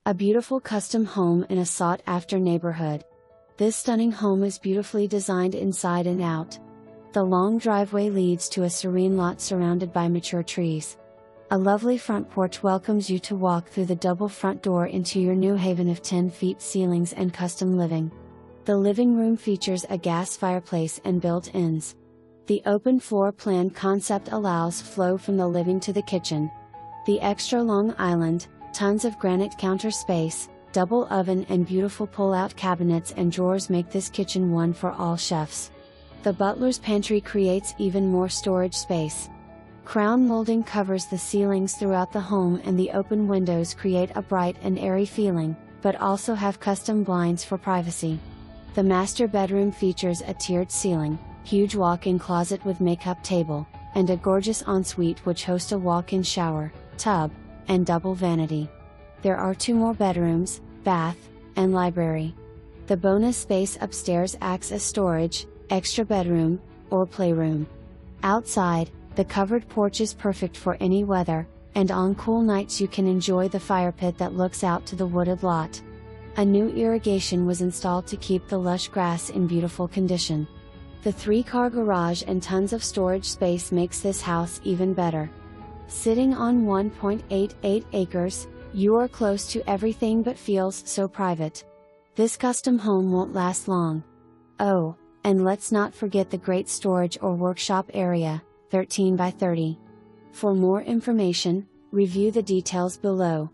A beautiful custom home in a sought-after neighborhood. This stunning home is beautifully designed inside and out. The long driveway leads to a serene lot surrounded by mature trees. A lovely front porch welcomes you to walk through the double front door into your new haven of 10-feet ceilings and custom living. The living room features a gas fireplace and built-ins. The open floor plan concept allows flow from the living to the kitchen. The extra long island, tons of granite counter space, double oven and beautiful pull-out cabinets and drawers make this kitchen one for all chefs. The butler's pantry creates even more storage space. Crown molding covers the ceilings throughout the home and the open windows create a bright and airy feeling, but also have custom blinds for privacy. The master bedroom features a tiered ceiling, huge walk-in closet with makeup table, and a gorgeous ensuite which hosts a walk-in shower, tub, and double vanity. There are 2 more bedrooms, bath, and library. The bonus space upstairs acts as storage, extra bedroom, or playroom. Outside, the covered porch is perfect for any weather, and on cool nights you can enjoy the fire pit that looks out to the wooded lot. A new irrigation was installed to keep the lush grass in beautiful condition. The 3-car garage and tons of storage space makes this house even better. Sitting on 1.88 acres, you are close to everything but feels so private. This custom home won't last long. Oh, and let's not forget the great storage or workshop area, 13 by 30. For more information, review the details below.